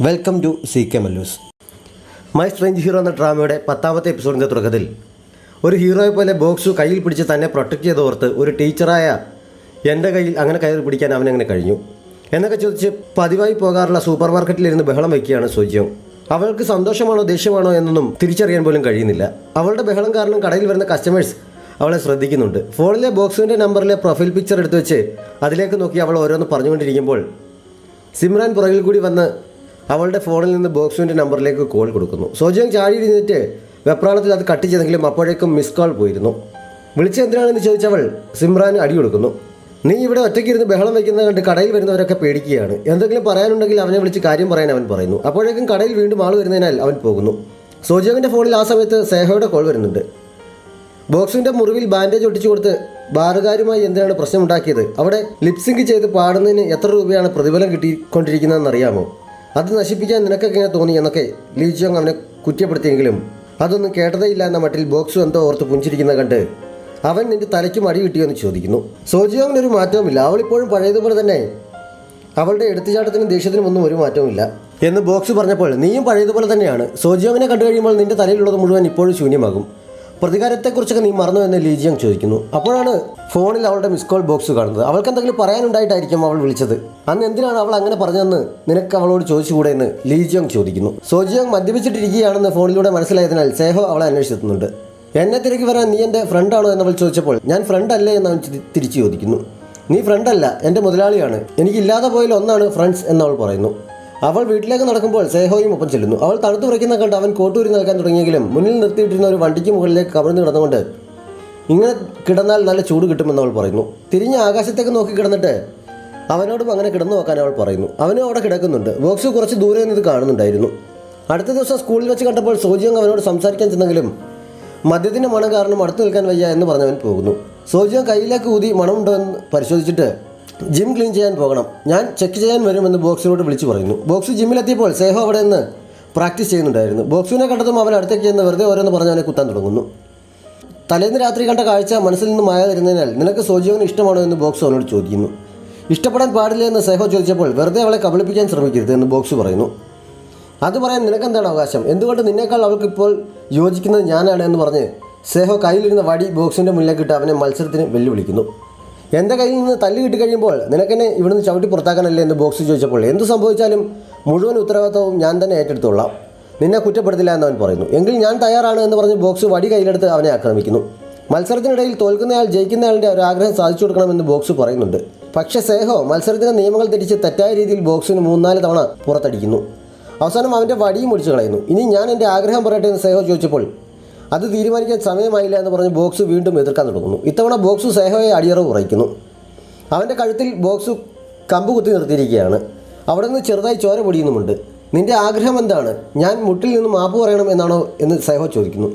Welcome to CK Mallus. My strange hero എന്ന ഡ്രാമയുടെ 10ാമത്തെ എപ്പിസോഡിൻ്റെ തുടക്കത്തിൽ ഒരു ഹീറോയെ പോലെ ബോക്സു കയ്യിൽ പിടിച്ച് തന്നെ പ്രൊട്ടക്റ്റ് ചെയ്തോർത്ത് ഒരു ടീച്ചറായ എൻ്റെ കയ്യിൽ അങ്ങനെ കയറി പിടിക്കാൻ അവനെങ്ങനെ കഴിഞ്ഞു എന്നൊക്കെ ചോദിച്ച് പതിവായി പോകാറുള്ള സൂപ്പർ മാർക്കറ്റിലിരുന്ന് ബഹളം വയ്ക്കുകയാണ് സോജിയോങ്. അവൾക്ക് സന്തോഷമാണോ ദേഷ്യമാണോ എന്നൊന്നും തിരിച്ചറിയാൻ പോലും കഴിയുന്നില്ല. അവളുടെ ബഹളം കാരണം കടയിൽ വരുന്ന കസ്റ്റമേഴ്സ് അവളെ ശ്രദ്ധിക്കുന്നുണ്ട്. ഫോണിലെ ബോക്സുവിൻ്റെ നമ്പറിലെ പ്രൊഫൈൽ പിക്ചർ എടുത്ത് വെച്ച് അതിലേക്ക് നോക്കി അവൾ ഓരോന്ന് പറഞ്ഞുകൊണ്ടിരിക്കുമ്പോൾ സിമ്രാൻ പുറകിൽ കൂടി വന്ന് അവളുടെ ഫോണിൽ നിന്ന് ബോക്സുവിൻ്റെ നമ്പറിലേക്ക് കോൾ കൊടുക്കുന്നു. സോജിയോങ് ചാടി ഇരുന്നിട്ട് വെപ്രാളത്തിൽ അത് കട്ട് ചെയ്തെങ്കിലും അപ്പോഴേക്കും മിസ് കോൾ പോയിരുന്നു. വിളിച്ച എന്തിനാണെന്ന് ചോദിച്ചവൾ സിമ്രാൻ അടി കൊടുക്കുന്നു. നീ ഇവിടെ ഒറ്റയ്ക്കിരുന്ന് ബഹളം വയ്ക്കുന്നത് കണ്ട് കടയിൽ വരുന്നവരൊക്കെ പേടിക്കുകയാണ്. എന്തെങ്കിലും പറയാനുണ്ടെങ്കിൽ അവനെ വിളിച്ച് കാര്യം പറയാൻ അവൻ പറയുന്നു. അപ്പോഴേക്കും കടയിൽ വീണ്ടും ആൾ വരുന്നതിനാൽ അവൻ പോകുന്നു. സോജിയോങ്ങിൻ്റെ ഫോണിൽ ആ സമയത്ത് സേഹയുടെ കോൾ വരുന്നുണ്ട്. ബോക്സിൻ്റെ മുറിവിൽ ബാൻഡേജ് ഒട്ടിച്ചു കൊടുത്ത് ബാറുകാരുമായി എന്തിനാണ് പ്രശ്നമുണ്ടാക്കിയത്? അവിടെ ലിപ്സിങ്ക് ചെയ്ത് പാടുന്നതിന് എത്ര രൂപയാണ് പ്രതിഫലം കിട്ടിക്കൊണ്ടിരിക്കുന്നതെന്ന് അറിയാമോ? അത് നശിപ്പിക്കാൻ നിനക്കൊക്കെ ഇങ്ങനെ തോന്നി എന്നൊക്കെ ലീ ജിയോങ് അവനെ കുറ്റപ്പെടുത്തിയെങ്കിലും അതൊന്നും കേട്ടതേയില്ല എന്ന മട്ടിൽ ബോക്സു എന്തോ ഓർത്ത് പുഞ്ചിരിക്കുന്നത് കണ്ട് അവൻ നിന്റെ തലയ്ക്കും അടി കിട്ടിയോ എന്ന് ചോദിക്കുന്നു. സോജിയോങ്ങിനൊരു മാറ്റവുമില്ല. അവളിപ്പോഴും പഴയതുപോലെ തന്നെ. അവളുടെ എടുത്തുചാട്ടത്തിനും ദേഷ്യത്തിനും ഒന്നും ഒരു മാറ്റവുമില്ല എന്ന് ബോക്സ് പറഞ്ഞപ്പോൾ നീയും പഴയതുപോലെ തന്നെയാണ്. സോജിയോങ്ങിനെ കണ്ടു കഴിയുമ്പോൾ നിന്റെ തലയിലുള്ളത് മുഴുവൻ ഇപ്പോഴും ശൂന്യമാകും. പ്രതികാരത്തെക്കുറിച്ചൊക്കെ നീ മറന്നു എന്ന് ലീ ജിയോങ് ചോദിക്കുന്നു. അപ്പോഴാണ് ഫോണിൽ അവളുടെ മിസ് കോൾ ബോക്സ് കാണുന്നത്. അവൾക്ക് എന്തെങ്കിലും പറയാനുണ്ടായിട്ടായിരിക്കും അവൾ വിളിച്ചത്. അന്ന് എന്തിനാണ് അവൾ അങ്ങനെ പറഞ്ഞതെന്ന് നിനക്ക് അവളോട് ചോദിച്ചുകൂടെ എന്ന് ലീ ജിയോങ് ചോദിക്കുന്നു. സോജിയോങ് മദ്യപിച്ചിട്ടിരിക്കുകയാണെന്ന് ഫോണിലൂടെ മനസ്സിലായതിനാൽ സേഹോ അവളെ അന്വേഷിച്ചെത്തുന്നുണ്ട്. എന്നെ തിരക്കി വരാൻ നീ എൻ്റെ ഫ്രണ്ടാണോ എന്നവൾ ചോദിച്ചപ്പോൾ ഞാൻ ഫ്രണ്ട് അല്ലേ എന്ന് അവൻ തിരിച്ചു ചോദിക്കുന്നു. നീ ഫ്രണ്ടല്ല, എൻ്റെ മുതലാളിയാണ്. എനിക്കില്ലാതെ പോയാൽ ഒന്നാണ് ഫ്രണ്ട്സ് എന്നവൾ പറയുന്നു. അവൾ വീട്ടിലേക്ക് നടക്കുമ്പോൾ സേഹോയും ഒപ്പം ചെല്ലുന്നു. അവൾ തണുത്തു വിറയ്ക്കുന്ന കണ്ട് അവൻ കോട്ടൂരി നിൽക്കാൻ തുടങ്ങിയെങ്കിലും മുന്നിൽ നിർത്തിയിട്ടിരുന്ന ഒരു വണ്ടിക്ക് മുകളിലേക്ക് കമിഴ്ന്ന് കിടന്നുകൊണ്ട് ഇങ്ങനെ കിടന്നാൽ നല്ല ചൂട് കിട്ടുമെന്ന് അവൾ പറയുന്നു. തിരിഞ്ഞ് ആകാശത്തേക്ക് നോക്കി കിടന്നിട്ട് അവനോടും അങ്ങനെ കിടന്നു നോക്കാൻ അവൾ പറയുന്നു. അവനും അവിടെ കിടക്കുന്നുണ്ട്. ബോക്സ് കുറച്ച് ദൂരെ നിന്ന് ഇത് കാണുന്നുണ്ടായിരുന്നു. അടുത്ത ദിവസം സ്കൂളിൽ വെച്ച് കണ്ടപ്പോൾ സോജിയോങ് അവനോട് സംസാരിക്കാൻ ചെന്നെങ്കിലും മദ്യത്തിൻ്റെ മണം കാരണം അടുത്ത് നിൽക്കാൻ വയ്യ എന്ന് പറഞ്ഞവൻ പോകുന്നു. സോജിയോങ് കയ്യിലേക്ക് ഊതി മണമുണ്ടോ എന്ന് പരിശോധിച്ചിട്ട് ജിം ക്ലീൻ ചെയ്യാൻ പോകണം, ഞാൻ ചെക്ക് ചെയ്യാൻ വരുമെന്ന് ബോക്സിനോട് വിളിച്ചു പറയുന്നു. ബോക്സ് ജിമ്മിലെത്തിയപ്പോൾ സേഹോ അവിടെ നിന്ന് പ്രാക്ടീസ് ചെയ്യുന്നുണ്ടായിരുന്നു. ബോക്സിനെ കണ്ടതും അവൻ അടുത്തേക്ക് ചെന്ന് വെറുതെ ഓരോന്ന് പറഞ്ഞ് അവനെ കുത്താൻ തുടങ്ങുന്നു. തലേന്ന് രാത്രി കണ്ട കാഴ്ച മനസ്സിൽ നിന്ന് മായാതിരുന്നതിനാൽ നിനക്ക് സോജിയോങ്ങിന് ഇഷ്ടമാണോ എന്ന് ബോക്സ് അവനോട് ചോദിക്കുന്നു. ഇഷ്ടപ്പെടാൻ പാടില്ല എന്ന് സേഹോ ചോദിച്ചപ്പോൾ വെറുതെ അവളെ കബളിപ്പിക്കാൻ ശ്രമിക്കരുത് എന്ന് ബോക്സ് പറയുന്നു. അത് പറയാൻ നിനക്കെന്താണ് അവകാശം? എന്തുകൊണ്ട് നിന്നേക്കാൾ അവൾക്കിപ്പോൾ യോജിക്കുന്നത് ഞാനാണ് എന്ന് പറഞ്ഞ് സേഹോ കയ്യിലിരുന്ന വടി ബോക്സിൻ്റെ മുന്നിലേക്കിട്ട് അവനെ മത്സരത്തിന് വെല്ലുവിളിക്കുന്നു. എൻ്റെ കയ്യിൽ നിന്ന് തല്ല് കിട്ടിക്കഴിയുമ്പോൾ നിനക്കെന്നെ ഇവിടുന്ന് ചവിട്ടി പുറത്താക്കാനല്ലേ എന്ന് ബോക്സ് ചോദിച്ചപ്പോൾ എന്തു സംഭവിച്ചാലും മുഴുവൻ ഉത്തരവാദിത്വവും ഞാൻ തന്നെ ഏറ്റെടുത്തോളാം, നിന്നെ കുറ്റപ്പെടുത്തില്ല എന്നവൻ പറയുന്നു. എങ്കിൽ ഞാൻ തയ്യാറാണ് എന്ന് പറഞ്ഞ് ബോക്സ് വടി കയ്യിലെടുത്ത് അവനെ ആക്രമിക്കുന്നു. മത്സരത്തിനിടയിൽ തോൽക്കുന്നയാൾ ജയിക്കുന്നയാളുടെ ഒരു ആഗ്രഹം സാധിച്ചു കൊടുക്കണമെന്ന് ബോക്സ് പറയുന്നുണ്ട്. പക്ഷേ സേഹോ മത്സരത്തിൻ്റെ നിയമങ്ങൾ തെറ്റിച്ച് തെറ്റായ രീതിയിൽ ബോക്സിന് 3-4 തവണ പുറത്തടിക്കുന്നു. അവസാനം അവൻ്റെ വടിയും ഒടിച്ചു കളയുന്നു. ഇനി ഞാൻ എൻ്റെ ആഗ്രഹം പറയട്ടെ എന്ന് സേഹോ ചോദിച്ചപ്പോൾ അത് തീരുമാനിക്കാൻ സമയമായില്ല എന്ന് പറഞ്ഞ് ബോക്സ് വീണ്ടും എതിർക്കാൻ തുടങ്ങുന്നു. ഇത്തവണ ബോക്സ് സേഹോയെ അടിയറവ് കുറയ്ക്കുന്നു. അവൻ്റെ കഴുത്തിൽ ബോക്സ് കമ്പ് കുത്തി നിർത്തിയിരിക്കുകയാണ്. അവിടെ നിന്ന് ചെറുതായി ചോര പൊടിയുന്നുമുണ്ട്. നിൻ്റെ ആഗ്രഹം എന്താണ്? ഞാൻ മുട്ടിൽ നിന്ന് മാപ്പ് പറയണം എന്നാണോ എന്ന് സേഹോ ചോദിക്കുന്നു.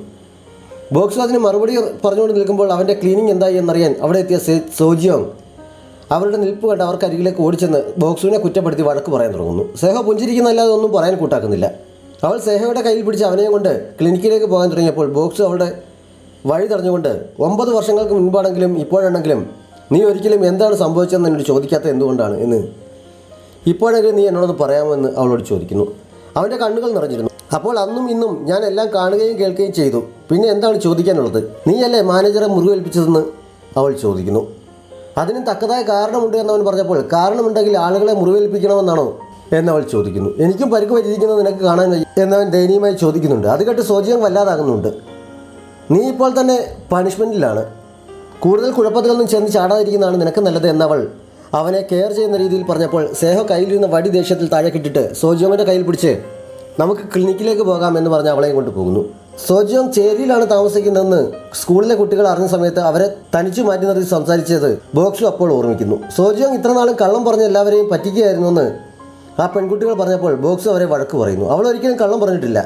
ബോക്സ് അതിന് മറുപടി പറഞ്ഞുകൊണ്ട് നിൽക്കുമ്പോൾ അവൻ്റെ ക്ലീനിങ് എന്തായി എന്നറിയാൻ അവിടെ എത്തിയ സോജിയോങ് അവരുടെ നിൽപ്പ് കണ്ട് അവർക്ക് അരികിലേക്ക് ഓടിച്ചെന്ന് ബോക്സുവിനെ കുറ്റപ്പെടുത്തി വഴക്ക് പറയാൻ തുടങ്ങുന്നു. സേഹോ പുഞ്ചിരിക്കുന്നല്ലാതെ ഒന്നും പറയാൻ കൂട്ടാക്കുന്നില്ല. അവൾ സേഹയുടെ കയ്യിൽ പിടിച്ച് അവനെയും കൊണ്ട് ക്ലിനിക്കിലേക്ക് പോകാൻ തുടങ്ങിയപ്പോൾ ബോക്സ് അവളുടെ വഴി തടഞ്ഞുകൊണ്ട് 9 വർഷങ്ങൾക്ക് മുൻപാണെങ്കിലും ഇപ്പോഴാണെങ്കിലും നീ ഒരിക്കലും എന്താണ് സംഭവിച്ചതെന്ന് എന്നോട് ചോദിക്കാത്ത എന്തുകൊണ്ടാണ് എന്ന് ഇപ്പോഴെങ്കിലും നീ എന്നോടൊന്ന് പറയാമോ എന്ന് അവളോട് ചോദിക്കുന്നു. അവൻ്റെ കണ്ണുകൾ നിറഞ്ഞിരുന്നു. അപ്പോൾ അന്നും ഇന്നും ഞാൻ എല്ലാം കാണുകയും കേൾക്കുകയും ചെയ്തു. പിന്നെ എന്താണ് ചോദിക്കാനുള്ളത്? നീയല്ലേ മാനേജറെ മുറിവേൽപ്പിച്ചതെന്ന് അവൾ ചോദിക്കുന്നു. അതിന് തക്കതായ കാരണമുണ്ട് എന്നവൻ പറഞ്ഞപ്പോൾ കാരണമുണ്ടെങ്കിൽ ആളുകളെ മുറിവേൽപ്പിക്കണമെന്നാണോ എന്നവൾ ചോദിക്കുന്നു. എനിക്കും പരിക്ക് പറ്റിയിരിക്കുന്നത് നിനക്ക് കാണാൻ വയ്യ എന്നവൻ ദയനീയമായി ചോദിക്കുന്നുണ്ട്. അത് കേട്ട് സോജിയോങ് വല്ലാതാകുന്നുണ്ട്. നീ ഇപ്പോൾ തന്നെ പണിഷ്മെൻറ്റിലാണ്. കൂടുതൽ കുഴപ്പത്തിലൊന്നും ചെന്ന് ചാടാതിരിക്കുന്നതാണ് നിനക്ക് നല്ലത് എന്നവൾ അവനെ കെയർ ചെയ്യുന്ന രീതിയിൽ പറഞ്ഞപ്പോൾ സേഹോ കയ്യിലിരുന്ന വടി ദേഷ്യത്തിൽ താഴെ കിട്ടിട്ട് സോജിയോങ്ങിൻ്റെ കയ്യിൽ പിടിച്ച് നമുക്ക് ക്ലിനിക്കിലേക്ക് പോകാം എന്ന് പറഞ്ഞ് അവളെയും കൊണ്ട് പോകുന്നു. സോജിയോങ് ചേരിയിലാണ് താമസിക്കുന്നതെന്ന് സ്കൂളിലെ കുട്ടികൾ അറിഞ്ഞ സമയത്ത് അവരെ തനിച്ചു മാറ്റി നിർത്തി സംസാരിച്ചത് ബോക്സു അപ്പോൾ ഓർമ്മിക്കുന്നു. സോജിയോങ് ഇത്രനാളും കള്ളം പറഞ്ഞ് എല്ലാവരെയും പറ്റിക്കുകയായിരുന്നുവെന്ന് ആ പെൺകുട്ടികൾ പറഞ്ഞപ്പോൾ ബോക്സ് അവരെ വഴക്ക് പറയുന്നു. അവൾ ഒരിക്കലും കള്ളം പറഞ്ഞിട്ടില്ല.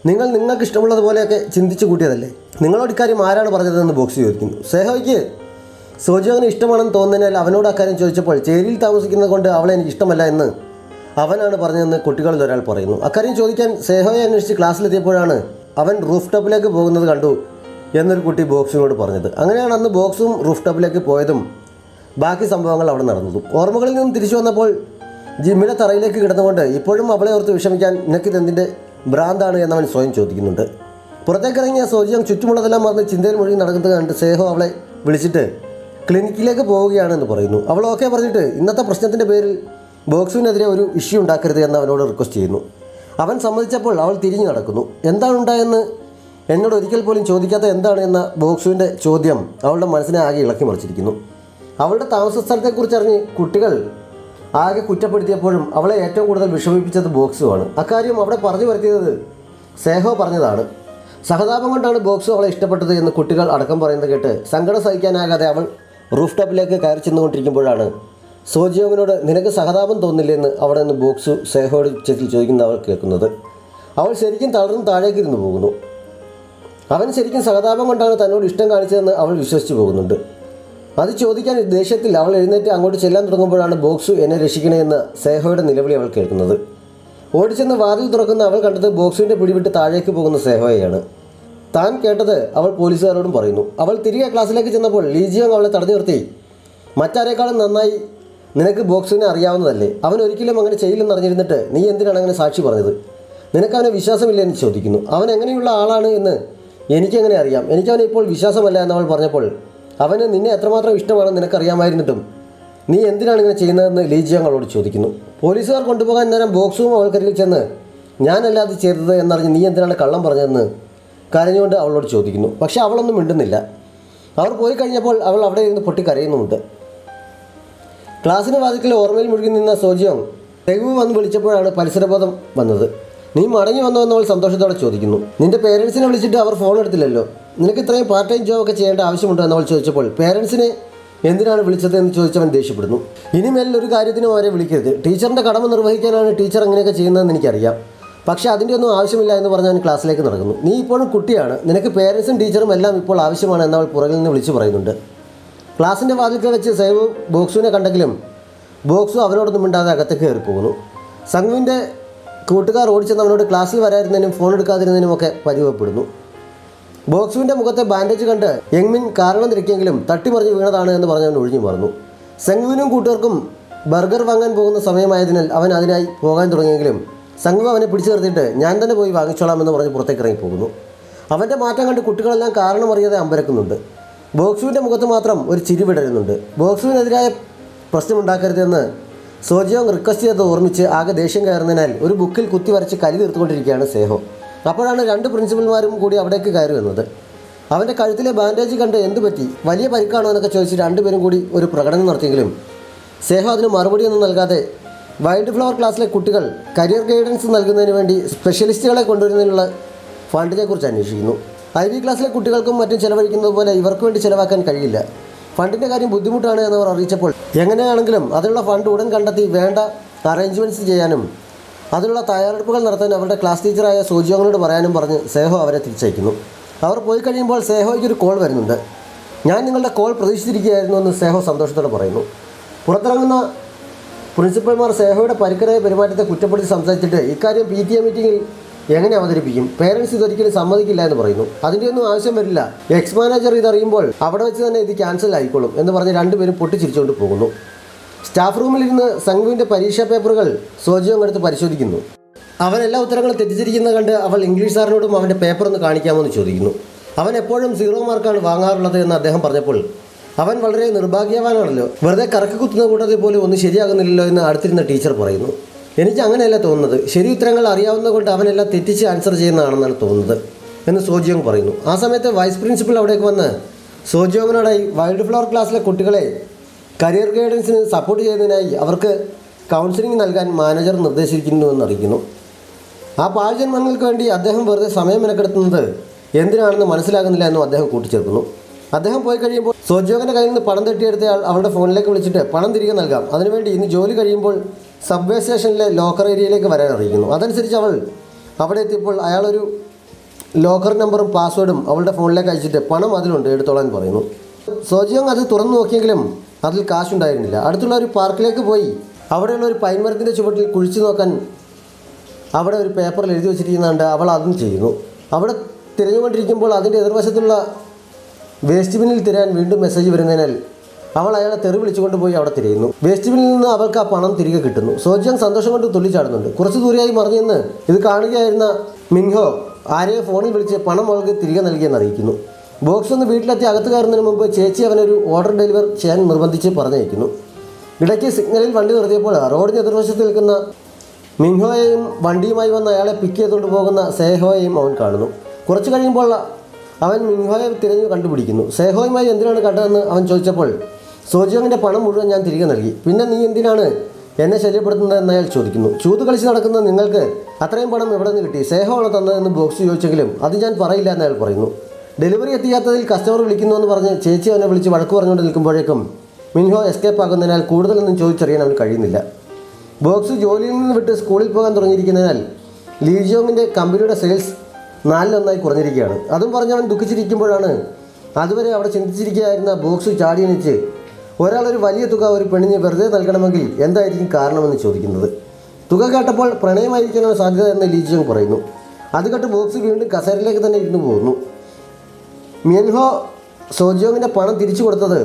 നിങ്ങൾക്ക് ഇഷ്ടമുള്ളതുപോലെയൊക്കെ ചിന്തിച്ചു കൂട്ടിയതല്ലേ? നിങ്ങളോട് ഇക്കാര്യം ആരാണ് പറഞ്ഞതെന്ന് ബോക്സ് ചോദിക്കുന്നു. സേഹോയ്ക്ക് സോജിയോങ്ങിന് ഇഷ്ടമാണെന്ന് തോന്നുന്നതിനാൽ അവനോട് അക്കാര്യം ചോദിച്ചപ്പോൾ ചേരിയിൽ താമസിക്കുന്നത് കൊണ്ട് അവളെ എനിക്ക് ഇഷ്ടമല്ല എന്ന് അവനാണ് പറഞ്ഞതെന്ന് കുട്ടികളിൽ ഒരാൾ പറയുന്നു. അക്കാര്യം ചോദിക്കാൻ സേഹോയെ അന്വേഷിച്ച് ക്ലാസ്സിലെത്തിയപ്പോഴാണ് അവൻ റൂഫ് ടോപ്പിലേക്ക് പോകുന്നത് കണ്ടു എന്നൊരു കുട്ടി ബോക്സിനോട് പറഞ്ഞത്. അങ്ങനെയാണ് അന്ന് ബോക്സും റൂഫ് ടോപ്പിലേക്ക് പോയതും ബാക്കി സംഭവങ്ങൾ അവിടെ നടന്നതും. ഓർമ്മകളിൽ നിന്നും തിരിച്ചു വന്നപ്പോൾ ജിമ്മിലെ തറയിലേക്ക് കിടന്നുകൊണ്ട് ഇപ്പോഴും അവളെ ഓർത്ത് വിഷമിക്കാൻ നിനക്കിതെന്തിൻ്റെ ഭ്രാന്താണ് എന്നവൻ സ്വയം ചോദിക്കുന്നുണ്ട്. പുറത്തേക്കിറങ്ങിയ സോജിയോങ് ചുറ്റുമുള്ളതെല്ലാം മറന്ന് ചിന്തയിൽ മുഴുകി നടക്കുന്നത് കണ്ട് സേഹോ അവളെ വിളിച്ചിട്ട് ക്ലിനിക്കിലേക്ക് പോവുകയാണെന്ന് പറയുന്നു. അവൾ ഓക്കെ പറഞ്ഞിട്ട് ഇന്നത്തെ പ്രശ്നത്തിൻ്റെ പേരിൽ ബോക്സുവിനെതിരെ ഒരു ഇഷ്യൂ ഉണ്ടാക്കരുത് എന്ന് അവനോട് റിക്വസ്റ്റ് ചെയ്യുന്നു. അവൻ സമ്മതിച്ചപ്പോൾ അവൾ തിരിഞ്ഞു നടക്കുന്നു. എന്താണ് ഉണ്ടായെന്ന് എന്നോട് ഒരിക്കൽ പോലും ചോദിക്കാത്ത എന്താണ് എന്ന ബോക്സുവിൻ്റെ ചോദ്യം അവളുടെ മനസ്സിനെ ആകെ ഇളക്കി മറിച്ചിരിക്കുന്നു. അവളുടെ താമസ സ്ഥലത്തെക്കുറിച്ചറിഞ്ഞ് കുട്ടികൾ ആകെ കുറ്റപ്പെടുത്തിയപ്പോഴും അവളെ ഏറ്റവും കൂടുതൽ വിഷമിപ്പിച്ചത് ബോക്സുമാണ്. അക്കാര്യം അവിടെ പറഞ്ഞു വരുത്തിയത് സേഹോ പറഞ്ഞതാണ്. സഹതാപം കൊണ്ടാണ് ബോക്സു അവളെ ഇഷ്ടപ്പെട്ടത് എന്ന് കുട്ടികൾ അടക്കം പറയുന്നത് കേട്ട് സങ്കടം സഹിക്കാനാകാതെ അവൾ റൂഫ് ടോപ്പിലേക്ക് കയറി ചെന്നുകൊണ്ടിരിക്കുമ്പോഴാണ് സോജിയോങ്ങിനോട് നിനക്ക് സഹതാപം തോന്നില്ലെന്ന് അവിടെ നിന്ന് ബോക്സു സേഹോയുടെ ഉച്ചത്തിൽ ചോദിക്കുന്ന അവൾ കേൾക്കുന്നത്. അവൾ ശരിക്കും തളർന്ന് താഴേക്ക് ഇരുന്ന് പോകുന്നു. അവൻ ശരിക്കും സഹതാപം കൊണ്ടാണ് തന്നോട് ഇഷ്ടം കാണിച്ചതെന്ന് അവൾ വിശ്വസിച്ച് പോകുന്നുണ്ട്. അത് ചോദിക്കാൻ ദേഷ്യത്തിൽ അവൾ എഴുന്നേറ്റ് അങ്ങോട്ട് ചെല്ലാൻ തുടങ്ങുമ്പോഴാണ് ബോക്സു എന്നെ രക്ഷിക്കണേ എന്ന് സേഹോയുടെ നിലവിളി അവൾ കേൾക്കുന്നത്. ഓടിച്ചെന്ന് വാതിൽ തുറക്കുന്ന അവൾ കണ്ടത് ബോക്സുവിൻ്റെ പിടിവിട്ട് താഴേക്ക് പോകുന്ന സേഹോയെയാണ്. താൻ കേട്ടത് അവൾ പോലീസുകാരോടും പറയുന്നു. അവൾ തിരികെ ക്ലാസ്സിലേക്ക് ചെന്നപ്പോൾ ലീജിയോങ് അവളെ തടഞ്ഞു നിർത്തി മറ്റാരേക്കാളും നന്നായി നിനക്ക് ബോക്സുവിനെ അറിയാവുന്നതല്ലേ, അവൻ ഒരിക്കലും അങ്ങനെ ചെയ്യില്ലെന്ന് അറിഞ്ഞിരുന്നിട്ട് നീ എന്തിനാണ് അങ്ങനെ സാക്ഷി പറഞ്ഞത്, നിനക്ക് അവനെ വിശ്വാസമില്ല എന്ന് ചോദിക്കുന്നു. അവൻ എങ്ങനെയുള്ള ആളാണ് എന്ന് എനിക്കെങ്ങനെ അറിയാം, എനിക്കവനെ ഇപ്പോൾ വിശ്വാസമല്ല എന്നവൾ പറഞ്ഞപ്പോൾ അവന് നിന്നെ എത്രമാത്രം ഇഷ്ടമാണെന്ന് നിനക്കറിയാമായിരുന്നിട്ടും നീ എന്തിനാണ് ഇങ്ങനെ ചെയ്യുന്നതെന്ന് ലീജിയോങ് അവളോട് ചോദിക്കുന്നു. പോലീസുകാർ കൊണ്ടുപോകാൻ നേരം ബോക്സും അവൾക്കരികിൽ ചെന്ന് ഞാനല്ലാതെ ചെയ്തത് എന്നറിഞ്ഞ് നീ എന്തിനാണ് കള്ളം പറഞ്ഞതെന്ന് കരഞ്ഞുകൊണ്ട് അവളോട് ചോദിക്കുന്നു. പക്ഷേ അവളൊന്നും മിണ്ടുന്നില്ല. അവർ പോയി കഴിഞ്ഞപ്പോൾ അവൾ അവിടെ ഇരുന്ന് പൊട്ടിക്കരയുന്നുമുണ്ട്. ക്ലാസ്സിന് വാതിക്കൽ ഓർമ്മയിൽ മുഴുകി നിന്ന സോജിയോങ് തെഗു വന്ന് വിളിച്ചപ്പോഴാണ് പരിസരബോധം വന്നത്. നീ മടങ്ങി വന്നോ എന്നവൾ സന്തോഷത്തോടെ ചോദിക്കുന്നു. നിന്റെ പേരൻസിനെ വിളിച്ചിട്ട് അവർ ഫോൺ എടുത്തില്ലല്ലോ, നിനക്ക് ഇത്രയും പാർട്ട് ടൈം ജോബൊക്കെ ചെയ്യേണ്ട ആവശ്യമുണ്ടോ എന്നവൾ ചോദിച്ചപ്പോൾ പേരൻസിനെ എന്തിനാണ് വിളിച്ചത് എന്ന് ചോദിച്ചവൻ ദേഷ്യപ്പെടുന്നു. ഇനിമേൽ ഒരു കാര്യത്തിനും അവരെ വിളിക്കരുത്, ടീച്ചറിൻ്റെ കടമ നിർവഹിക്കാനാണ് ടീച്ചർ അങ്ങനെയൊക്കെ ചെയ്യുന്നതെന്ന് എനിക്കറിയാം, പക്ഷേ അതിൻ്റെ ഒന്നും ആവശ്യമില്ല എന്ന് പറഞ്ഞ് അവൻ ക്ലാസ്സിലേക്ക് നടക്കുന്നു. നീ ഇപ്പോഴും കുട്ടിയാണ്, നിനക്ക് പേരൻസും ടീച്ചറും എല്ലാം ഇപ്പോൾ ആവശ്യമാണ് എന്നവൾ പുറകിൽ നിന്ന് വിളിച്ചു പറയുന്നുണ്ട്. ക്ലാസ്സിൻ്റെ വാതിൽക്കൽ വെച്ച് സേവ് ബോക്സുവിനെ കണ്ടെങ്കിലും ബോക്സു അവനോടൊന്നും മിണ്ടാതെ അകത്തേക്ക് കയറി പോകുന്നു. സംഘുവിൻ്റെ കൂട്ടുകാർ ഓടിച്ചെന്ന് അവനോട് ക്ലാസ്സിൽ വരാതിരുന്നതിനും ഫോൺ എടുക്കാതിരുന്നതിനും ഒക്കെ പരിവപ്പെടുന്നു. ബോക്സുവിൻ്റെ മുഖത്തെ ബാൻഡേജ് കണ്ട് യങ്മിൻ കാരണം തിരക്കിയെങ്കിലും തട്ടിമറിഞ്ഞ് വീണതാണ് എന്ന് പറഞ്ഞവൻ ഒഴിഞ്ഞു മറന്നു. സംഘുവിനും കൂട്ടുകാർക്കും ബർഗർ വാങ്ങാൻ പോകുന്ന സമയമായതിനാൽ അവൻ അതിനായി പോകാൻ തുടങ്ങിയെങ്കിലും സംഘു അവനെ പിടിച്ചു നിർത്തിയിട്ട് ഞാൻ തന്നെ പോയി വാങ്ങിച്ചോളാമെന്ന് പറഞ്ഞ് പുറത്തേക്ക് ഇറങ്ങി പോകുന്നു. അവൻ്റെ മാറ്റം കണ്ട് കുട്ടികളെല്ലാം കാരണമറിയാതെ അമ്പരക്കുന്നുണ്ട്. ബോക്സുവിൻ്റെ മുഖത്ത് മാത്രം ഒരു ചിരി വിടരുന്നുണ്ട്. ബോക്സുവിനെതിരായ പ്രശ്നമുണ്ടാക്കരുതെന്ന് സോജിയോങ് റിക്വസ്റ്റ് ചെയ്ത് ഓർമ്മിച്ച് ആകെ ദേഷ്യം കയറുന്നതിനാൽ ഒരു ബുക്കിൽ കുത്തി വരച്ച് കലി തീർത്തുകൊണ്ടിരിക്കുകയാണ് സേഹോ. അപ്പോഴാണ് രണ്ട് പ്രിൻസിപ്പൽമാരും കൂടി അവിടേക്ക് കയറി വന്നത്. അവൻ്റെ കഴുത്തിലെ ബാൻഡേജ് കണ്ട് എന്തു പറ്റി, വലിയ പരിക്കാണോ എന്നൊക്കെ ചോദിച്ച് രണ്ടുപേരും കൂടി ഒരു പ്രകടനം നടത്തിയെങ്കിലും സേഹോ അതിന് മറുപടിയൊന്നും നൽകാതെ വൈൽഡ് ഫ്ലവർ ക്ലാസ്സിലെ കുട്ടികൾ കരിയർ ഗൈഡൻസ് നൽകുന്നതിന് വേണ്ടി സ്പെഷ്യലിസ്റ്റുകളെ കൊണ്ടുവരുന്നതിനുള്ള ഫണ്ടിനെക്കുറിച്ച് അന്വേഷിക്കുന്നു. IB ക്ലാസ്സിലെ കുട്ടികൾക്കും മറ്റും ചിലവഴിക്കുന്നത് പോലെ ഇവർക്ക് വേണ്ടി ചിലവാക്കാൻ കഴിയില്ല, ഫണ്ടിൻ്റെ കാര്യം ബുദ്ധിമുട്ടാണ് എന്നവർ അറിയിച്ചപ്പോൾ എങ്ങനെയാണെങ്കിലും അതിനുള്ള ഫണ്ട് ഉടൻ കണ്ടെത്തി വേണ്ട അറേഞ്ച്മെൻറ്റ്സ് ചെയ്യാനും അതിനുള്ള തയ്യാറെടുപ്പുകൾ നടത്താൻ അവരുടെ ക്ലാസ് ടീച്ചറായ സോജിയോങ്ങിനോട് പറയാനും പറഞ്ഞ് സേഹോ അവരെ തിരിച്ചയക്കുന്നു. അവർ പോയി കഴിയുമ്പോൾ സേഹോയ്ക്കൊരു കോൾ വരുന്നുണ്ട്. ഞാൻ നിങ്ങളുടെ കോൾ പ്രതീക്ഷിച്ചിരിക്കുകയായിരുന്നു എന്ന് സേഹോ സന്തോഷത്തോടെ പറയുന്നു. പുറത്തിറങ്ങുന്ന പ്രിൻസിപ്പൽമാർ സേഹോയുടെ പരിക്കരായ പെരുമാറ്റത്തെ കുറ്റപ്പെടുത്തി സംസാരിച്ചിട്ട് ഇക്കാര്യം PTA മീറ്റിങ്ങിൽ എങ്ങനെ അവതരിപ്പിക്കും, പേരൻസ് ഇതൊരിക്കലും സമ്മതിക്കില്ല എന്ന് പറയുന്നു. അതിൻ്റെ ഒന്നും ആവശ്യം വരില്ല, എക്സ് മാനേജർ ഇതറിയുമ്പോൾ അവിടെ വെച്ച് തന്നെ ഇത് ക്യാൻസൽ ആയിക്കോളും എന്ന് പറഞ്ഞ് രണ്ടുപേരും പൊട്ടിച്ചിരിച്ചുകൊണ്ട് പോകുന്നു. സ്റ്റാഫ് റൂമിലിരുന്ന് സംഘുവിൻ്റെ പരീക്ഷാ പേപ്പറുകൾ സോജിയോങ് എടുത്ത് പരിശോധിക്കുന്നു. അവൻ എല്ലാ ഉത്തരങ്ങളും തെറ്റിച്ചിരിക്കുന്നത് കണ്ട് അവൾ ഇംഗ്ലീഷ് സാറിനോടും അവൻ്റെ പേപ്പർ ഒന്ന് കാണിക്കാമോ എന്ന് ചോദിക്കുന്നു. അവൻ എപ്പോഴും 0 മാർക്കാണ് വാങ്ങാറുള്ളത് എന്ന് അദ്ദേഹം പറഞ്ഞപ്പോൾ അവൻ വളരെ നിർഭാഗ്യവാനാണല്ലോ, വെറുതെ കറക്കി കുത്തുന്ന കൂട്ടത്തിൽ പോലും ഒന്നും ശരിയാകുന്നില്ലല്ലോ എന്ന് അടുത്തിരുന്ന ടീച്ചർ പറയുന്നു. എനിക്ക് അങ്ങനെയല്ല തോന്നുന്നത്, ശരി ഉത്തരങ്ങൾ അറിയാവുന്നത് കൊണ്ട് അവനെല്ലാം തെറ്റിച്ച് ആൻസർ ചെയ്യുന്നതാണെന്നാണ് തോന്നുന്നത് എന്ന് സോജിയോങ് പറയുന്നു. ആ സമയത്ത് വൈസ് പ്രിൻസിപ്പൽ അവിടേക്ക് വന്ന് സോജിയോങ്ങിനോടായി വൈൽഡ് ഫ്ലവർ ക്ലാസ്സിലെ കുട്ടികളെ കരിയർ ഗൈഡൻസിന് സപ്പോർട്ട് ചെയ്യുന്നതിനായി അവർക്ക് കൗൺസിലിംഗ് നൽകാൻ മാനേജർ നിർദ്ദേശിക്കുന്നുവെന്ന് അറിയിക്കുന്നു. ആ പാഴ്ജന്മങ്ങൾക്ക് വേണ്ടി അദ്ദേഹം വെറുതെ സമയം മെനക്കെടുത്തുന്നത് എന്തിനാണെന്ന് മനസ്സിലാകുന്നില്ല എന്നും അദ്ദേഹം കൂട്ടിച്ചേർക്കുന്നു. അദ്ദേഹം പോയി കഴിയുമ്പോൾ സോജിയോങ്ങിൻ്റെ കയ്യിൽ നിന്ന് പണം തട്ടിയെടുത്തയാൾ അവളുടെ ഫോണിലേക്ക് വിളിച്ചിട്ട് പണം തിരികെ നൽകാം, അതിനുവേണ്ടി ഇന്ന് ജോലി കഴിയുമ്പോൾ സബ്വേ സ്റ്റേഷനിലെ ലോക്കർ ഏരിയയിലേക്ക് വരാൻ അറിയിക്കുന്നു. അതനുസരിച്ച് അവൾ അവിടെ എത്തിയപ്പോൾ അയാളൊരു ലോക്കർ നമ്പറും പാസ്വേഡും അവളുടെ ഫോണിലേക്ക് അയച്ചിട്ട് പണം അതിലുണ്ട് എടുത്തോളാൻ പറയുന്നു. സോജിയോങ് അത് തുറന്നു നോക്കിയെങ്കിലും അതിൽ കാശുണ്ടായിരുന്നില്ല. അടുത്തുള്ള ഒരു പാർക്കിലേക്ക് പോയി അവിടെയുള്ള ഒരു പൈൻ മരത്തിൻ്റെ ചുവട്ടിൽ കുഴിച്ചു നോക്കാൻ അവിടെ ഒരു പേപ്പറിൽ എഴുതി വെച്ചിരിക്കുന്നുണ്ട്. അവൾ അതും ചെയ്യുന്നു. അവിടെ തിരഞ്ഞുകൊണ്ടിരിക്കുമ്പോൾ അതിൻ്റെ എതിർവശത്തുള്ള വേസ്റ്റ് ബിന്നിൽ തിരയാൻ വീണ്ടും മെസ്സേജ് വരുന്നതിനാൽ അവൾ അയാളെ തെറി വിളിച്ചുകൊണ്ട് പോയി അവിടെ തിരയുന്നു. വേസ്റ്റ് ബിന്നിൽ നിന്ന് അവൾക്ക് ആ പണം തിരികെ കിട്ടുന്നു. സോജിയങ് സന്തോഷം കൊണ്ട് തുള്ളിച്ചാടുന്നുണ്ട്. കുറച്ച് ദൂരെയായി മറിഞ്ഞു നിന്ന് ഇത് കാണുകയായിരുന്ന മിൻഹോ ആരെയോ ഫോണിൽ വിളിച്ച് പണം അവൾക്ക് തിരികെ നൽകിയെന്ന് അറിയിക്കുന്നു. ബോക്സ് ഒന്ന് വീട്ടിലെത്തി അകത്ത് കയറുന്നതിന് മുമ്പ് ചേച്ചി അവനൊരു ഓർഡർ ഡെലിവർ ചെയ്യാൻ നിർബന്ധിച്ച് പറഞ്ഞയക്കുന്നു. ഇടയ്ക്ക് സിഗ്നലിൽ വണ്ടി നിർത്തിയപ്പോൾ റോഡിന് എതിർവശത്ത് നിൽക്കുന്ന മിൻഹോയെയും വണ്ടിയുമായി വന്ന് അയാളെ പിക്ക് ചെയ്തുകൊണ്ട് പോകുന്ന സേഹോയെയും അവൻ കാണുന്നു. കുറച്ച് കഴിയുമ്പോൾ അവൻ മിൻഹോയെ തിരഞ്ഞു കണ്ടുപിടിക്കുന്നു. സേഹോയുമായി എന്തിനാണ് കണ്ടതെന്ന് അവൻ ചോദിച്ചപ്പോൾ സോജിയോങ്ങിൻ്റെ പണം മുഴുവൻ ഞാൻ തിരികെ നൽകി, പിന്നെ നീ എന്തിനാണ് എന്നെ ശല്യപ്പെടുത്തുന്നതെന്ന് അയാൾ ചോദിക്കുന്നു. ചൂത് കളിച്ച് നടക്കുന്ന നിങ്ങൾക്ക് അത്രയും പണം എവിടെ നിന്ന് കിട്ടി? സേഹോ ആണ് തന്നതെന്ന് ബോക്സ് ചോദിച്ചെങ്കിലും അത് ഞാൻ പറയില്ല എന്ന് അയാൾ പറയുന്നു. ഡെലിവറി എത്തിയാത്തതിൽ കസ്റ്റമർ വിളിക്കുന്നു എന്ന് പറഞ്ഞ് ചേച്ചി അവനെ വിളിച്ച് വഴക്ക് പറഞ്ഞുകൊണ്ട് നിൽക്കുമ്പോഴേക്കും മിൻഹോ എസ്കേപ്പ് ആകുന്നതിനാൽ കൂടുതലൊന്നും ചോദിച്ചറിയാൻ അവന് കഴിയുന്നില്ല. ബോക്സ് ജോലിയിൽ നിന്ന് വിട്ട് സ്കൂളിൽ പോകാൻ തുടങ്ങിയിരിക്കുന്നതിനാൽ ലീജിയോങ്ങിൻ്റെ കമ്പനിയുടെ സെയിൽസ് 4-1 കുറഞ്ഞിരിക്കുകയാണ്. അതും പറഞ്ഞ് അവൻ ദുഃഖിച്ചിരിക്കുമ്പോഴാണ് അതുവരെ അവിടെ ചിന്തിച്ചിരിക്കുകയായിരുന്ന ബോക്സ് ചാടി എണീച്ച് ഒരാളൊരു വലിയ തുക ഒരു പെണ്ണിന് വെറുതെ നൽകണമെങ്കിൽ എന്തായിരിക്കും കാരണമെന്ന് ചോദിക്കുന്നത്. തുക കേട്ടപ്പോൾ പ്രണയമായിരിക്കാനാണ് സാധ്യത എന്ന് ലീജിയോങ് പറയുന്നു. അത് കേട്ട് ബോക്സ് വീണ്ടും കസേരയിലേക്ക് തന്നെ ഇരുന്നു പോകുന്നു. മിൻഹോ സോജിയോങ്ങിൻ്റെ പണം തിരിച്ചു കൊടുത്തത്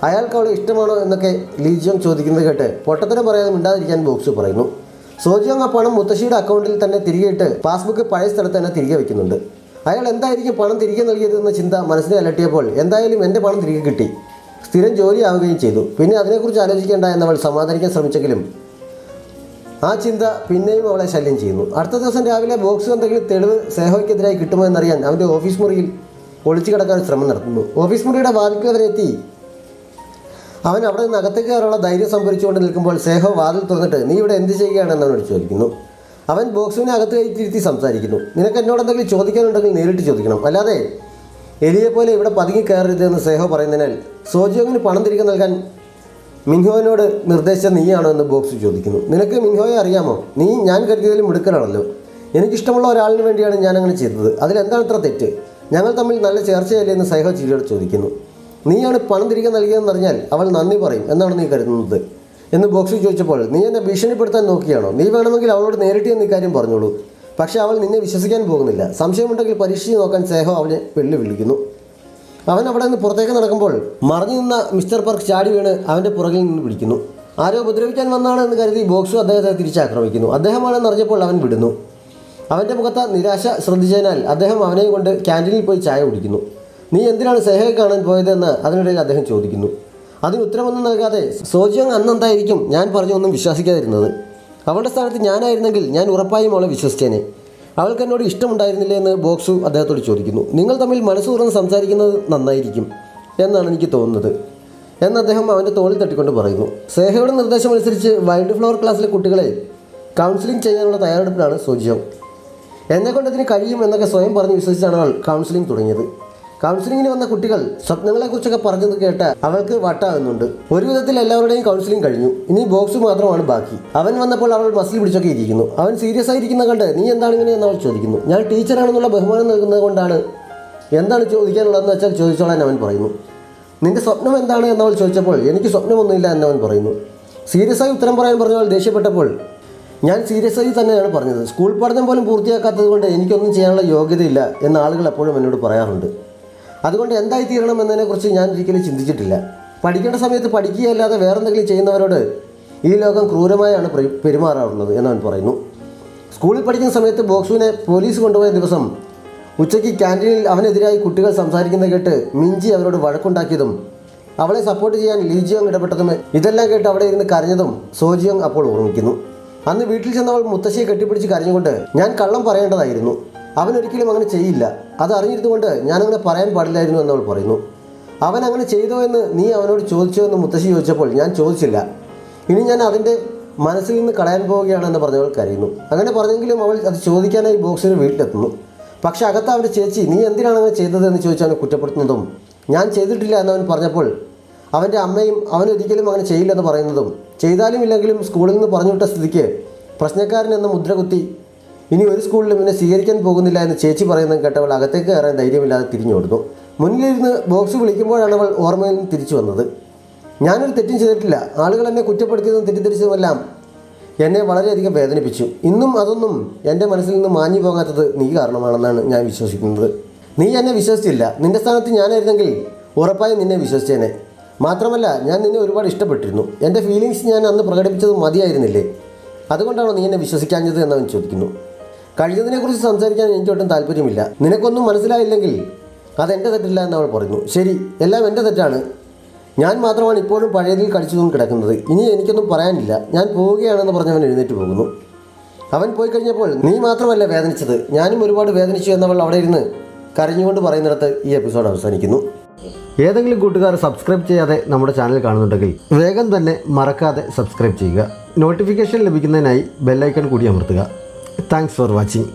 അയാൾക്ക് അവളെ ഇഷ്ടമാണോ എന്നൊക്കെ ലീജിയോങ് ചോദിക്കുന്നത് കേട്ട് പൊട്ടത്തരം പറയാതെ മിണ്ടാതിരിക്കാൻ ബോക്സ് പറയുന്നു. സോജിയോങ് ആ പണം മുത്തശ്ശിയുടെ അക്കൗണ്ടിൽ തന്നെ തിരികെ ഇട്ട് പാസ്ബുക്ക് പഴയ സ്ഥലത്ത് തന്നെ തിരികെ വയ്ക്കുന്നുണ്ട്. അയാൾ എന്തായിരിക്കും പണം തിരികെ നൽകിയതെന്ന ചിന്ത മനസ്സിനെ അലട്ടിയപ്പോൾ എന്തായാലും എൻ്റെ പണം തിരികെ കിട്ടി, സ്ഥിരം ജോലിയാവുകയും ചെയ്തു, പിന്നെ അതിനെക്കുറിച്ച് ആലോചിക്കേണ്ട എന്നവൾ സമാധാനിക്കാൻ ശ്രമിച്ചെങ്കിലും ആ ചിന്ത പിന്നെയും അവളെ ശല്യം ചെയ്യുന്നു. അടുത്ത ദിവസം രാവിലെ ബോക്സ് എന്തെങ്കിലും തെളിവ് സേഹോയ്ക്കെതിരായി കിട്ടുമോ എന്നറിയാൻ അവൻ്റെ ഓഫീസ് മുറിയിൽ ഒളിച്ചു കിടക്കാൻ ശ്രമം നടത്തുന്നു. ഓഫീസ് മുറിയുടെ വാതിൽക്ക് വരെ എത്തി അവൻ അവിടെ നിന്ന് അകത്തേക്ക് കയറാനുള്ള ധൈര്യം സംഭരിച്ചുകൊണ്ട് നിൽക്കുമ്പോൾ സേഹോ വാതിൽ തുറന്നിട്ട് നീ ഇവിടെ എന്ത് ചെയ്യുകയാണെന്ന് അവനോട് ചോദിക്കുന്നു. അവൻ ബോക്സിനെ അകത്ത് കയറ്റിയിരുത്തി സംസാരിക്കുന്നു. നിനക്ക് എന്നോട് എന്തെങ്കിലും ചോദിക്കാനുണ്ടെങ്കിൽ നേരിട്ട് ചോദിക്കണം, അല്ലാതെ എലിയെപ്പോലെ ഇവിടെ പതുങ്ങി കയറരുതെന്ന് സേഹോ പറയുന്നതിനാൽ സോജിയോങ്ങിന് പണം തിരികെ നൽകാൻ മിൻഹോയോട് നിർദ്ദേശിച്ച നീയാണോ എന്ന് ബോക്സ് ചോദിക്കുന്നു. നിനക്ക് മിൻഹോയെ അറിയാമോ? നീ ഞാൻ കരുതിയതിലും മിടുക്കനാണല്ലോ. എനിക്കിഷ്ടമുള്ള ഒരാളിന് വേണ്ടിയാണ് ഞാൻ അങ്ങനെ ചെയ്തത്, അതിലെന്താണ് ഇത്ര തെറ്റ്? ഞങ്ങൾ തമ്മിൽ നല്ല ചേർച്ചയല്ലേ എന്ന് സേഹോ ചിരിയോട് ചോദിക്കുന്നു. നീയാണ് പണം തിരികെ നൽകിയതെന്നറിഞ്ഞാൽ അവൾ നന്ദി പറയും എന്നാണ് നീ കരുതുന്നത് എന്ന് ബോക്സ് ചോദിച്ചപ്പോൾ നീ എന്നെ ഭീഷണിപ്പെടുത്താൻ നോക്കിയാണോ? നീ വേണമെങ്കിൽ അവളോട് നേരിട്ട് എന്ന് ഇക്കാര്യം പറഞ്ഞോളൂ, പക്ഷേ അവൾ നിന്നെ വിശ്വസിക്കാൻ പോകുന്നില്ല. സംശയമുണ്ടെങ്കിൽ പരീക്ഷിച്ച് നോക്കാൻ സേഹോ അവനെ വിളിക്കുന്നു. അവൻ അവിടെ നിന്ന് പുറത്തേക്ക് നടക്കുമ്പോൾ മറിഞ്ഞു നിന്ന മിസ്റ്റർ പാർക്ക് ചാടി വീണ് അവൻ്റെ പുറകിൽ നിന്ന് പിടിക്കുന്നു. ആരോ ഉപദ്രവിക്കാൻ വന്നാണ് എന്ന് കരുതി ബോക്സും അദ്ദേഹത്തെ തിരിച്ചാക്രമിക്കുന്നു. അദ്ദേഹമാണെന്ന് അറിഞ്ഞപ്പോൾ അവൻ വിടുന്നു. അവൻ്റെ മുഖത്ത് നിരാശ ശ്രദ്ധിച്ചതിനാൽ അദ്ദേഹം അവനെയും കൊണ്ട് ക്യാൻറ്റീനിൽ പോയി ചായ കുടിക്കുന്നു. നീ എന്തിനാണ് സേഹയെ കാണാൻ പോയതെന്ന് അതിനിടയിൽ അദ്ദേഹം ചോദിക്കുന്നു. അതിന് ഉത്തരമൊന്നും നൽകാതെ സോജിയോങ് അന്നെന്തായിരിക്കും ഞാൻ പറഞ്ഞൊന്നും വിശ്വസിക്കാതിരുന്നത്? അവളുടെ സ്ഥാനത്ത് ഞാനായിരുന്നെങ്കിൽ ഞാൻ ഉറപ്പായും അവളെ വിശ്വസിച്ചേനെ. അവൾക്ക് എന്നോട് ഇഷ്ടമുണ്ടായിരുന്നില്ലേ എന്ന് ബോക്സു അദ്ദേഹത്തോട് ചോദിക്കുന്നു. നിങ്ങൾ തമ്മിൽ മനസ്സ് തുറന്ന് സംസാരിക്കുന്നത് നന്നായിരിക്കും എന്നാണ് എനിക്ക് തോന്നുന്നത് എന്ന് അദ്ദേഹം അവൻ്റെ തോളിൽ തട്ടിക്കൊണ്ട് പറയുന്നു. സേഹയുടെ നിർദ്ദേശമനുസരിച്ച് വൈൽഡ് ഫ്ലവർ ക്ലാസ്സിലെ കുട്ടികളെ കൗൺസിലിംഗ് ചെയ്യാനുള്ള തയ്യാറെടുപ്പിലാണ് സോജിയോങ്. എന്നെക്കൊണ്ട് ഇതിന് കഴിയും എന്നൊക്കെ സ്വയം പറഞ്ഞ് വിശ്വസിച്ചാണ് അവൾ കൗൺസിലിംഗ് തുടങ്ങിയത്. കൗൺസിലിങ്ങിന് വന്ന കുട്ടികൾ സ്വപ്നങ്ങളെക്കുറിച്ചൊക്കെ പറഞ്ഞത് കേട്ട് അവൾക്ക് വട്ടാകുന്നുണ്ട്. ഒരു വിധത്തിൽ എല്ലാവരുടെയും കൗൺസിലിംഗ് കഴിഞ്ഞു. ഇനി ബോക്സ് മാത്രമാണ് ബാക്കി. അവൻ വന്നപ്പോൾ അവൾ മസിൽ പിടിച്ചൊക്കെ ഇരിക്കുന്നു. അവൻ സീരിയസ് ആയിരിക്കുന്ന കണ്ട് നീ എന്താണ് ഇങ്ങനെ എന്ന് അവൾ ചോദിക്കുന്നു. ഞാൻ ടീച്ചറാണെന്നുള്ള ബഹുമാനം നൽകുന്നത് കൊണ്ടാണ്, എന്താണ് ചോദിക്കാനുള്ളതെന്ന് വെച്ചാൽ ചോദിച്ചോളാൻ അവൻ പറയുന്നു. നിന്റെ സ്വപ്നം എന്താണ് എന്നവൾ ചോദിച്ചപ്പോൾ എനിക്ക് സ്വപ്നമൊന്നുമില്ല എന്നവൻ പറയുന്നു. സീരിയസ് ആയി ഉത്തരം പറയാൻ പറഞ്ഞവൾ ദേഷ്യപ്പെട്ടപ്പോൾ ഞാൻ സീരിയസ് ആയി തന്നെയാണ് പറഞ്ഞത്. സ്കൂൾ പഠനം പോലും പൂർത്തിയാക്കാത്തത് കൊണ്ട് എനിക്കൊന്നും ചെയ്യാനുള്ള യോഗ്യതയില്ല എന്ന് ആളുകൾ എപ്പോഴും എന്നോട് പറയാറുണ്ട്. അതുകൊണ്ട് എന്തായി തീരണം എന്നതിനെക്കുറിച്ച് ഞാൻ ഒരിക്കലും ചിന്തിച്ചിട്ടില്ല. പഠിക്കേണ്ട സമയത്ത് പഠിക്കുകയല്ലാതെ വേറെന്തെങ്കിലും ചെയ്യുന്നവരോട് ഈ ലോകം ക്രൂരമായാണ് പെരുമാറാറുള്ളത് എന്നവൻ പറയുന്നു. സ്കൂളിൽ പഠിക്കുന്ന സമയത്ത് ബോക്സുവിനെ പോലീസ് കൊണ്ടുപോയ ദിവസം ഉച്ചയ്ക്ക് ക്യാൻറ്റീനിൽ അവനെതിരായി കുട്ടികൾ സംസാരിക്കുന്നത് കേട്ട് മിഞ്ചി അവരോട് വഴക്കുണ്ടാക്കിയതും അവളെ സപ്പോർട്ട് ചെയ്യാൻ ലീജിയോങ് ഇടപെട്ടതും ഇതെല്ലാം കേട്ട് അവിടെ ഇരുന്ന് കരഞ്ഞതും സോജിയോങ് അപ്പോൾ ഓർമ്മിക്കുന്നു. അന്ന് വീട്ടിൽ ചെന്നവൾ മുത്തശ്ശിയെ കെട്ടിപ്പിടിച്ച് കരഞ്ഞുകൊണ്ട് ഞാൻ കള്ളം പറയേണ്ടതായിരുന്നു, അവനൊരിക്കലും അങ്ങനെ ചെയ്യില്ല, അത് അറിഞ്ഞിരുന്നുകൊണ്ട് ഞാനങ്ങനെ പറയാൻ പാടില്ലായിരുന്നു എന്നവൾ പറയുന്നു. അവൻ അങ്ങനെ ചെയ്തോ എന്ന് നീ അവനോട് ചോദിച്ചോ എന്ന് മുത്തശ്ശി ചോദിച്ചപ്പോൾ ഞാൻ ചോദിച്ചില്ല, ഇനി ഞാൻ അതിൻ്റെ മനസ്സിൽ നിന്ന് കളയാൻ പോവുകയാണെന്ന് പറഞ്ഞവൾ കരയുന്നു. അങ്ങനെ പറഞ്ഞെങ്കിലും അവൾ അത് ചോദിക്കാനായി ബോക്സിന് വീട്ടിലെത്തുന്നു. പക്ഷേ അകത്ത് അവൻ്റെ ചേച്ചി നീ എന്തിനാണ് അങ്ങനെ ചെയ്തതെന്ന് ചോദിച്ച് അവനെ കുറ്റപ്പെടുത്തുന്നതും ഞാൻ ചെയ്തിട്ടില്ല എന്നവൻ പറഞ്ഞപ്പോൾ അവൻ്റെ അമ്മയും അവനൊരിക്കലും അങ്ങനെ ചെയ്യില്ലെന്ന് പറയുന്നതും ചെയ്താലും ഇല്ലെങ്കിലും സ്കൂളിൽ നിന്ന് പറഞ്ഞുവിട്ട സ്ഥിതിക്ക് പ്രശ്നക്കാരൻ എന്ന മുദ്ര കുത്തി ഇനി ഒരു സ്കൂളിലും ഇവനെ സ്വീകരിക്കാൻ പോകുന്നില്ല എന്ന് ചേച്ചി പറയുന്നത് കേട്ടവൾ അകത്തേക്ക് കയറാൻ ധൈര്യമില്ലാതെ തിരിഞ്ഞോടുന്നു. മുന്നിലിരുന്ന് ബോക്സ് വിളിക്കുമ്പോഴാണ് അവൾ ഓർമ്മയിൽ നിന്ന് തിരിച്ചു വന്നത്. ഞാനൊരു തെറ്റും ചെയ്തിട്ടില്ല, ആളുകൾ എന്നെ കുറ്റപ്പെടുത്തിയതും തെറ്റിദ്ധരിച്ചതുമെല്ലാം എന്നെ വളരെയധികം വേദനിപ്പിച്ചു. ഇന്നും അതൊന്നും എൻ്റെ മനസ്സിൽ നിന്ന് മാഞ്ഞു പോകാത്തത് നീ കാരണമാണെന്നാണ് ഞാൻ വിശ്വസിക്കുന്നത്. നീ എന്നെ വിശ്വസിച്ചില്ല, നിൻ്റെ സ്ഥാനത്ത് ഞാനായിരുന്നെങ്കിൽ ഉറപ്പായും നിന്നെ വിശ്വസിച്ചേനെ. മാത്രമല്ല ഞാൻ നിന്നെ ഒരുപാട് ഇഷ്ടപ്പെട്ടിരുന്നു. എൻ്റെ ഫീലിങ്സ് ഞാൻ അന്ന് പ്രകടിപ്പിച്ചത് മതിയായിരുന്നില്ലേ? അതുകൊണ്ടാണോ നീ എന്നെ വിശ്വസിക്കാഞ്ഞത് എന്നവൻ ചോദിക്കുന്നു. കഴിഞ്ഞതിനെക്കുറിച്ച് സംസാരിക്കാൻ എനിക്കൊട്ടും താല്പര്യമില്ല. നിനക്കൊന്നും മനസ്സിലായില്ലെങ്കിൽ അതെൻ്റെ തെറ്റില്ല എന്നവൾ പറയുന്നു. ശരി, എല്ലാം എൻ്റെ തെറ്റാണ്. ഞാൻ മാത്രമാണ് ഇപ്പോഴും പഴയതിൽ കളിച്ചു കിടക്കുന്നത്. ഇനി എനിക്കൊന്നും പറയാനില്ല. ഞാൻ പോവുകയാണെന്ന് പറഞ്ഞവൻ എഴുന്നേറ്റ് പോകുന്നു. അവൻ പോയി കഴിഞ്ഞപ്പോൾ നീ മാത്രമല്ല വേദനിച്ചത്, ഞാനും ഒരുപാട് വേദനിച്ചു എന്നവൾ അവിടെ ഇരുന്ന് കരഞ്ഞുകൊണ്ട് പറയുന്നിടത്ത് ഈ എപ്പിസോഡ് അവസാനിക്കുന്നു. ഏതെങ്കിലും കൂട്ടുകാർ സബ്സ്ക്രൈബ് ചെയ്യാതെ നമ്മുടെ ചാനൽ കാണുന്നുണ്ടെങ്കിൽ വേഗം തന്നെ മറക്കാതെ സബ്സ്ക്രൈബ് ചെയ്യുക. നോട്ടിഫിക്കേഷൻ ലഭിക്കുന്നതിനായി ബെല്ലൈക്കൺ കൂടി അമർത്തുക. Thanks for watching.